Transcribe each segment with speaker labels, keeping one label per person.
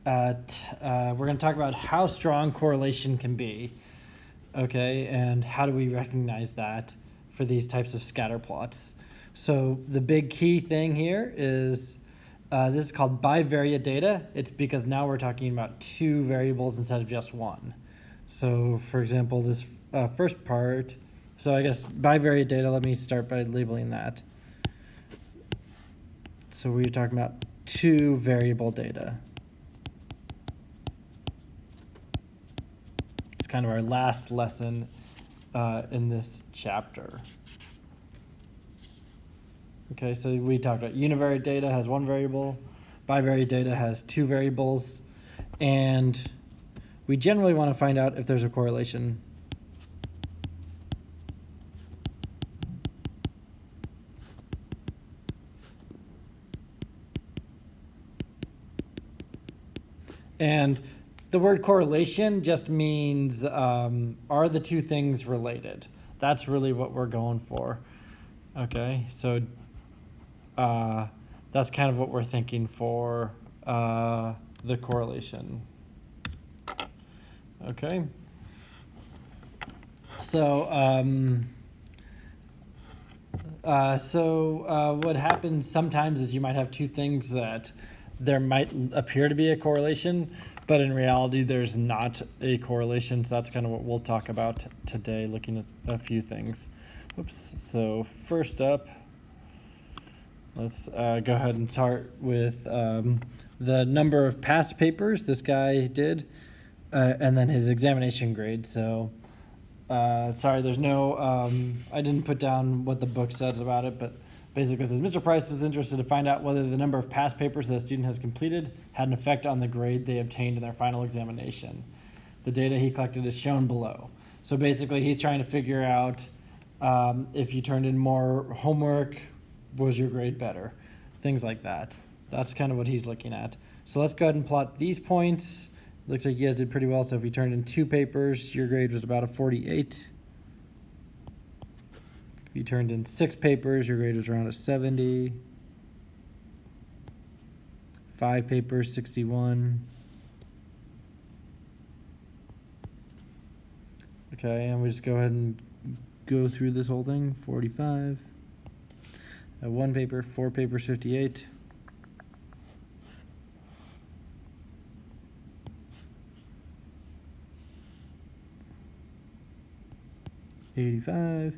Speaker 1: we're going to talk about how strong correlation can be, okay, and how do we recognize that for these types of scatter plots. So the big key thing here is this is called bivariate data. It's because now we're talking about two variables instead of just one. So for example, this first part, so I guess bivariate data, let me start by labeling that. So we're talking about two variable data. It's kind of our last lesson in this chapter. Okay, so we talked about univariate data has one variable, bivariate data has two variables, and we generally want to find out if there's a correlation. And the word correlation just means are the two things related? That's really what we're going for. Okay, so that's kind of what we're thinking for the correlation. Okay. So what happens sometimes is you might have two things that there might appear to be a correlation, but in reality there's not a correlation. So that's kind of what we'll talk about today, looking at a few things. Oops. So first up, let's go ahead and start with the number of past papers this guy did, and then his examination grade. So sorry, there's no, I didn't put down what the book says about it, but basically it says, Mr. Price was interested to find out whether the number of past papers that a student has completed had an effect on the grade they obtained in their final examination. The data he collected is shown below. So basically he's trying to figure out if you turned in more homework, was your grade better? Things like that. That's kind of what he's looking at. So let's go ahead and plot these points. Looks like you guys did pretty well. So if you turned in 2 papers, your grade was about a 48. If you turned in 6 papers, your grade was around a 70. 5 papers, 61. Okay, and we just go ahead and go through this whole thing. 45. 1 paper, 4 papers, 58. 85.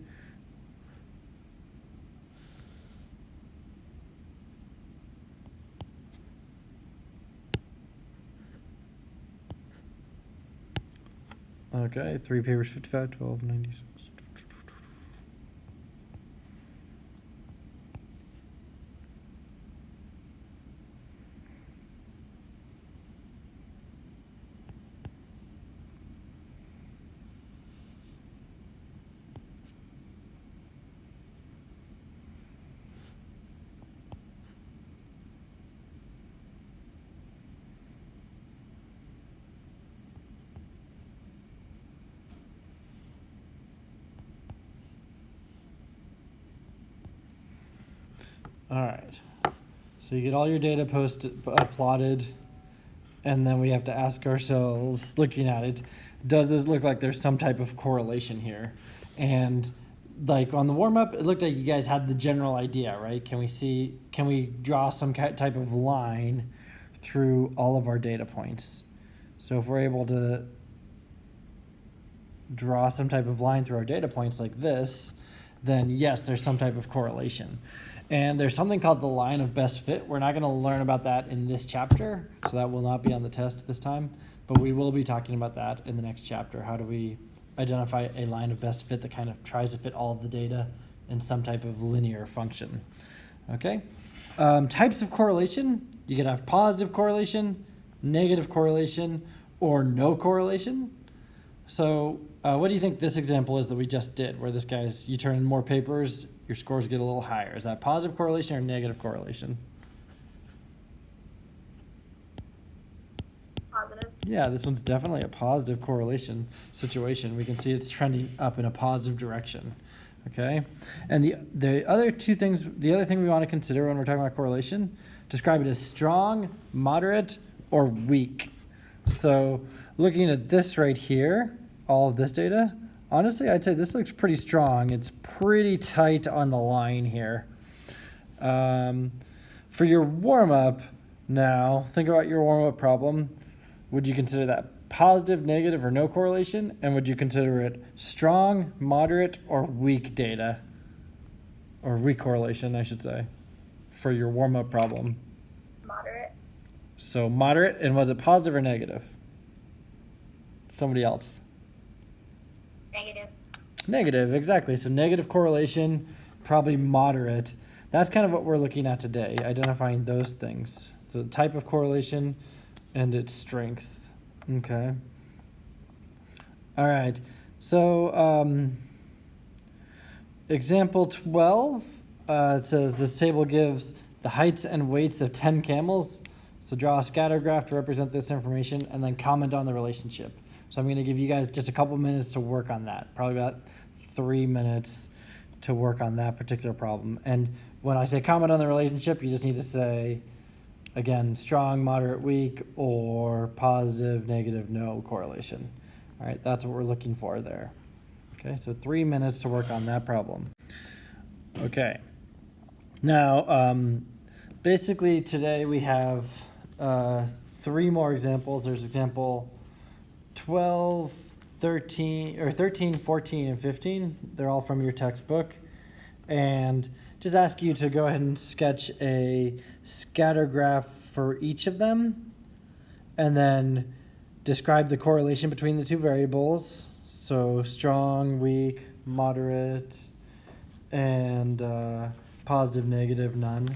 Speaker 1: Okay, 3 papers, 55, 12, 96. All right, so you get all your data plotted, and then we have to ask ourselves, looking at it, does this look like there's some type of correlation here? And like on the warm-up, it looked like you guys had the general idea, right? Can we draw some type of line through all of our data points? So if we're able to draw some type of line through our data points like this, then yes, there's some type of correlation. And there's something called the line of best fit. We're not going to learn about that in this chapter, so that will not be on the test this time, but we will be talking about that in the next chapter. How do we identify a line of best fit that kind of tries to fit all of the data in some type of linear function? Okay. Types of correlation. You can have positive correlation, negative correlation, or no correlation. So what do you think this example is that we just did, where this guy's, you turn in more papers, your scores get a little higher? Is that positive correlation or negative correlation?
Speaker 2: Positive.
Speaker 1: Yeah, this one's definitely a positive correlation situation. We can see it's trending up in a positive direction. Okay, and the other thing we want to consider when we're talking about correlation, describe it as strong, moderate, or weak. So looking at this right here, all of this data, honestly, I'd say this looks pretty strong. It's pretty tight on the line here. For your warm-up now, think about your warm-up problem. Would you consider that positive, negative, or no correlation? And would you consider it strong, moderate, or weak data? Or weak correlation, I should say, for your warm-up problem.
Speaker 2: Moderate.
Speaker 1: So moderate, and was it positive or negative? Somebody else.
Speaker 2: Negative.
Speaker 1: Negative, exactly. So negative correlation, probably moderate. That's kind of what we're looking at today, identifying those things. So the type of correlation and its strength. Okay. All right. So example 12, it says this table gives the heights and weights of 10 camels. So draw a scatter graph to represent this information and then comment on the relationship. So I'm going to give you guys just a couple minutes to work on that. Probably about 3 minutes to work on that particular problem. And when I say comment on the relationship, you just need to say, again, strong, moderate, weak, or positive, negative, no correlation. All right, that's what we're looking for there. Okay, so 3 minutes to work on that problem. Okay. Now, basically today we have 3 more examples. There's example 12, 13, 14, and 15. They're all from your textbook. And just ask you to go ahead and sketch a scatter graph for each of them. And then describe the correlation between the 2 variables. So strong, weak, moderate, and positive, negative, none.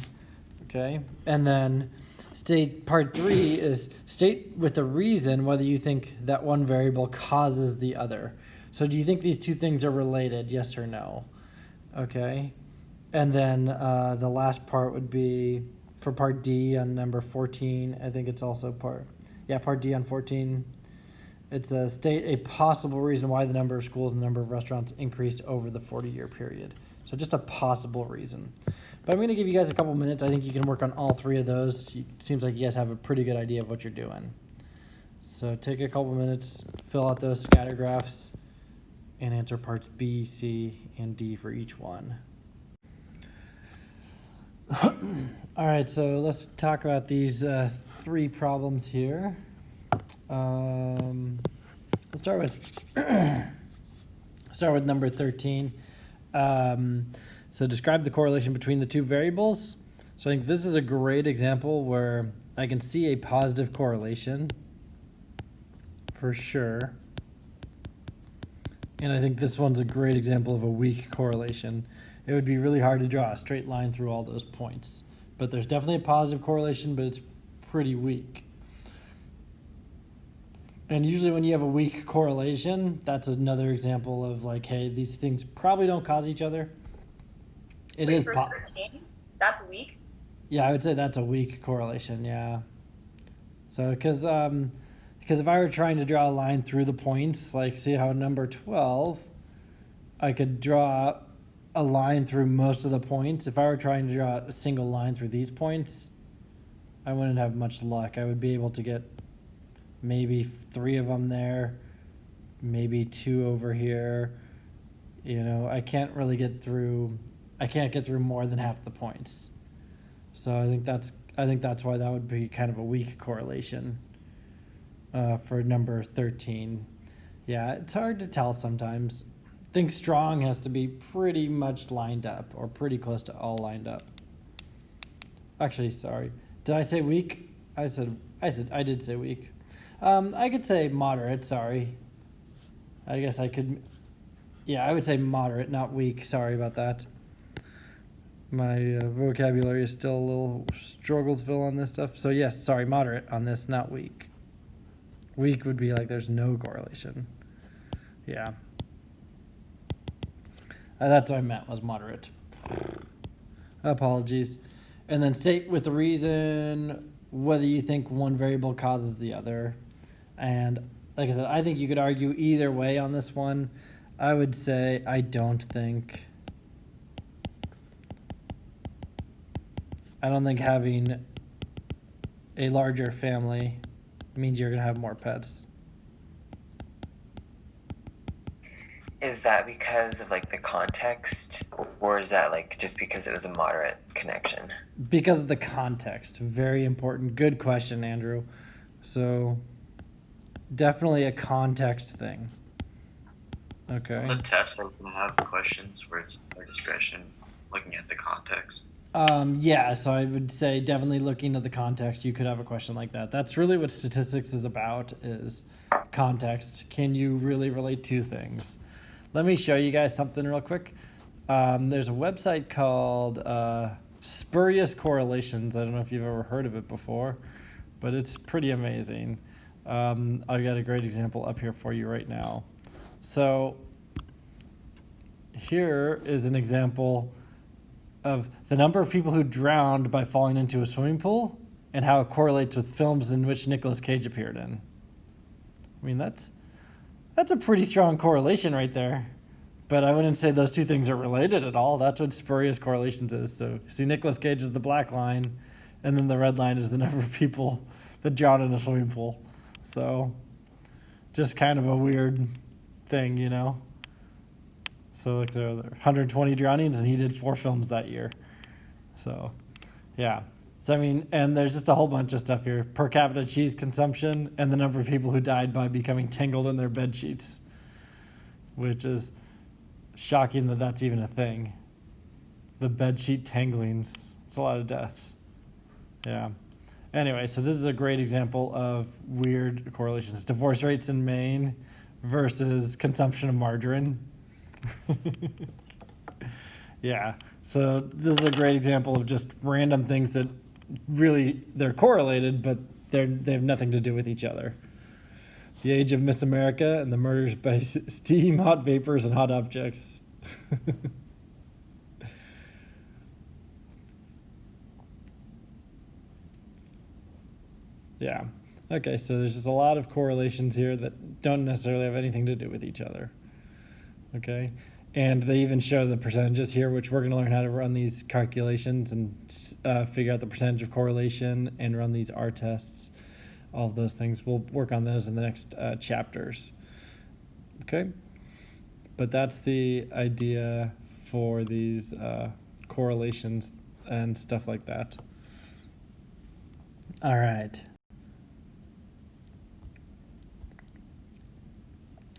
Speaker 1: Okay. And then state part 3 is state with a reason whether you think that one variable causes the other. So do you think these 2 things are related, yes or no? Okay. And then the last part would be for part D on number 14. I think it's also part D on 14. It's a state a possible reason why the number of schools and the number of restaurants increased over the 40-year period. So just a possible reason. But I'm going to give you guys a couple minutes. I think you can work on all 3 of those. It seems like you guys have a pretty good idea of what you're doing. So take a couple minutes, fill out those scatter graphs, and answer parts B, C, and D for each one. All right, so let's talk about these 3 problems here. Let's start with number 13. So describe the correlation between the 2 variables. So I think this is a great example where I can see a positive correlation for sure. And I think this one's a great example of a weak correlation. It would be really hard to draw a straight line through all those points. But there's definitely a positive correlation, but it's pretty weak. And usually when you have a weak correlation, that's another example of like, hey, these things probably don't cause each other. It is.
Speaker 2: That's weak?
Speaker 1: Yeah, I would say that's a weak correlation, yeah. So, because if I were trying to draw a line through the points, like see how number 12, I could draw a line through most of the points. If I were trying to draw a single line through these points, I wouldn't have much luck. I would be able to get maybe 3 of them there, maybe 2 over here. You know, I can't get through more than half the points. So I think that's why that would be kind of a weak correlation for number 13. Yeah, it's hard to tell sometimes. I think strong has to be pretty much lined up or pretty close to all lined up. Actually, sorry. Did I say weak? I did say weak. I could say moderate, sorry. I guess I could, yeah, I would say moderate, not weak. Sorry about that. My vocabulary is still a little strugglesville on this stuff. So yes, sorry, moderate on this, not weak. Weak would be like there's no correlation. Yeah. That's what I meant, was moderate. Apologies. And then state with the reason whether you think one variable causes the other. And like I said, I think you could argue either way on this one. I would say I don't think having a larger family means you're going to have more pets.
Speaker 3: Is that because of like the context, or is that like just because it was a moderate connection?
Speaker 1: Because of the context. Very important. Good question, Andrew. So definitely a context thing. Okay.
Speaker 4: On the test, are we gonna have questions where it's our discretion, looking at the context?
Speaker 1: Yeah, so I would say definitely looking at the context, you could have a question like that. That's really what statistics is about, is context. Can you really relate to things? Let me show you guys something real quick. There's a website called Spurious Correlations. I don't know if you've ever heard of it before, but it's pretty amazing. I've got a great example up here for you right now. So here is an example of the number of people who drowned by falling into a swimming pool and how it correlates with films in which Nicolas Cage appeared in. I mean, that's a pretty strong correlation right there. But I wouldn't say those two things are related at all. That's what spurious correlations is. So see, Nicolas Cage is the black line, and then the red line is the number of people that drowned in a swimming pool. So just kind of a weird thing, you know? So like there are 120 drownings, and he did 4 films that year. So, yeah. So I mean, and there's just a whole bunch of stuff here: per capita cheese consumption, and the number of people who died by becoming tangled in their bed sheets, which is shocking that that's even a thing. The bed sheet tanglings. It's a lot of deaths. Yeah. Anyway, so this is a great example of weird correlations: divorce rates in Maine versus consumption of margarine. Yeah, so this is a great example of just random things that really they're correlated, but they have nothing to do with each other. The age of Miss America and the murders by steam, hot vapors, and hot objects. Yeah. Okay, so there's just a lot of correlations here that don't necessarily have anything to do with each other. Okay, and they even show the percentages here, which we're going to learn how to run these calculations and figure out the percentage of correlation and run these R tests. All of those things. We'll work on those in the next chapters. Okay, but that's the idea for these correlations and stuff like that. All right.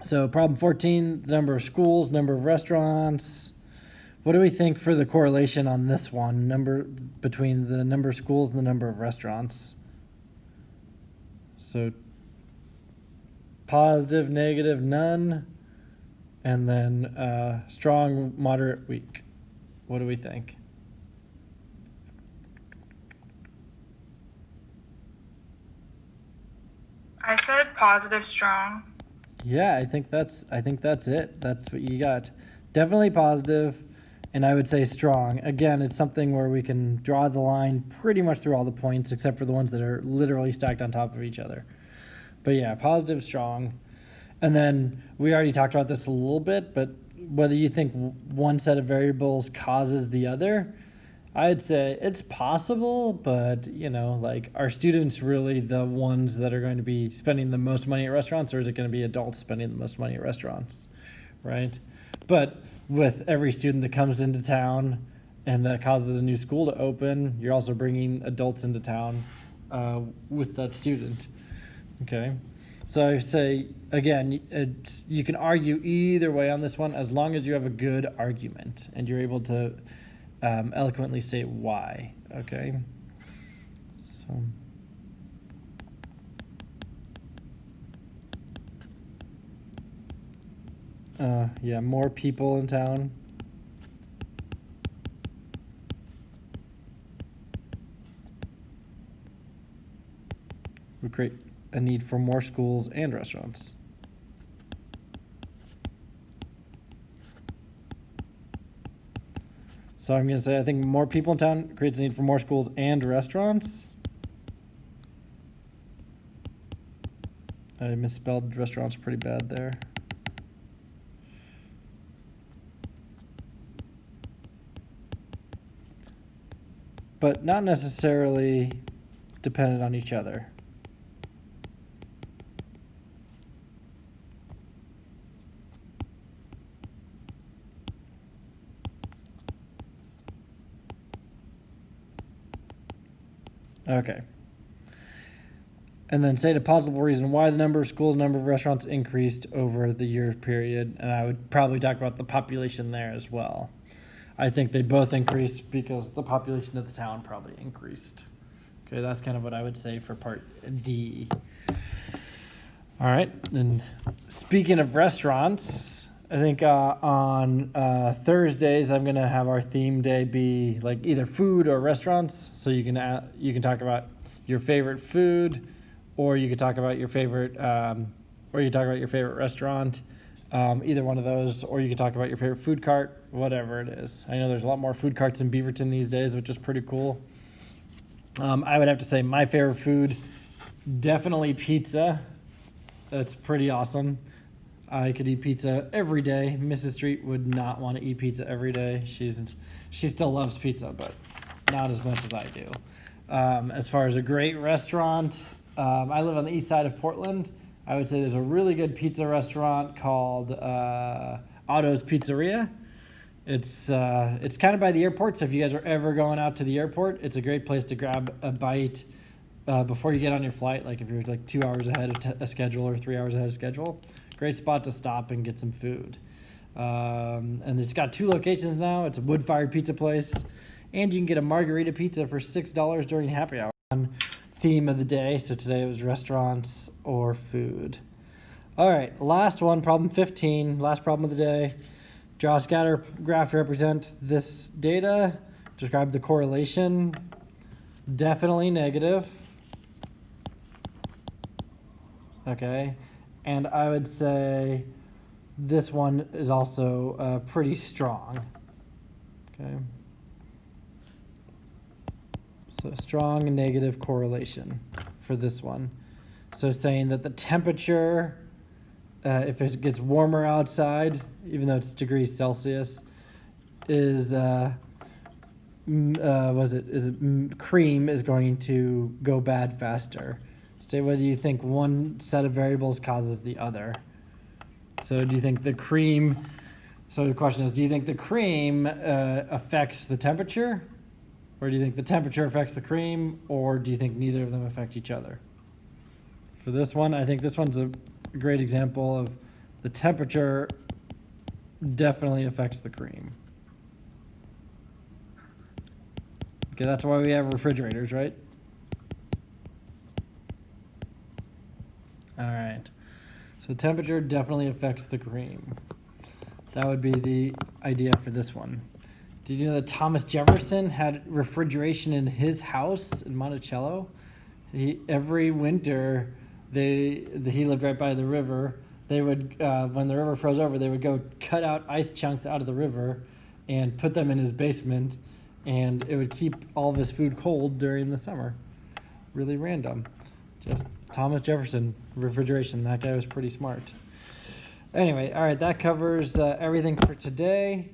Speaker 1: So problem 14, the number of schools, number of restaurants. What do we think for the correlation on this one? Number between the number of schools and the number of restaurants. So positive, negative, none. And then strong, moderate, weak. What do we think?
Speaker 5: I said positive strong.
Speaker 1: Yeah, I think that's it. That's what you got. Definitely positive, and I would say strong. Again, it's something where we can draw the line pretty much through all the points except for the ones that are literally stacked on top of each other. But yeah, positive, strong. And then we already talked about this a little bit, but whether you think one set of variables causes the other, I'd say it's possible, but you know, like, are students really the ones that are going to be spending the most money at restaurants, or is it going to be adults spending the most money at restaurants, right? But with every student that comes into town and that causes a new school to open, you're also bringing adults into town with that student, okay? So I say, again, you can argue either way on this one as long as you have a good argument and you're able to eloquently state why, okay? So yeah, more people in town. Would create a need for more schools and restaurants. So I'm going to say I think more people in town creates a need for more schools and restaurants. I misspelled restaurants pretty bad there. But not necessarily dependent on each other. Okay. And then state a possible reason why the number of schools, number of restaurants increased over the year period. And I would probably talk about the population there as well. I think they both increased because the population of the town probably increased. Okay, that's kind of what I would say for part D. All right, and speaking of restaurants, I think on Thursdays I'm gonna have our theme day be like either food or restaurants. So you can talk about your favorite food, or you could talk about your favorite, restaurant. Either one of those, or you could talk about your favorite food cart, whatever it is. I know there's a lot more food carts in Beaverton these days, which is pretty cool. I would have to say my favorite food, definitely pizza. That's pretty awesome. I could eat pizza every day. Mrs. Street would not want to eat pizza every day. She still loves pizza, but not as much as I do. As far as a great restaurant, I live on the east side of Portland. I would say there's a really good pizza restaurant called Otto's Pizzeria. It's kind of by the airport, so if you guys are ever going out to the airport, it's a great place to grab a bite before you get on your flight. Like if you're like 2 hours ahead of a schedule or 3 hours ahead of schedule, great spot to stop and get some food. And it's got 2 locations now. It's a wood-fired pizza place, and you can get a margarita pizza for $6 during happy hour. Theme of the day. So today it was restaurants or food. All right, last one, problem 15, last problem of the day. Draw a scatter graph to represent this data. Describe the correlation. Definitely negative. Okay, and I would say this one is also pretty strong. Okay. So strong negative correlation for this one. So saying that the temperature, if it gets warmer outside, even though it's degrees Celsius, is cream is going to go bad faster. State whether you think one set of variables causes the other. So do you think the cream? So the question is, do you think the cream affects the temperature? Or do you think the temperature affects the cream, or do you think neither of them affect each other? For this one, I think this one's a great example of the temperature definitely affects the cream. Okay, that's why we have refrigerators, right? All right. So temperature definitely affects the cream. That would be the idea for this one. Did you know that Thomas Jefferson had refrigeration in his house in Monticello? Every winter, he lived right by the river. They would, when the river froze over, they would go cut out ice chunks out of the river and put them in his basement, and it would keep all of his food cold during the summer. Really random. Just Thomas Jefferson, refrigeration. That guy was pretty smart. Anyway, all right, that covers everything for today.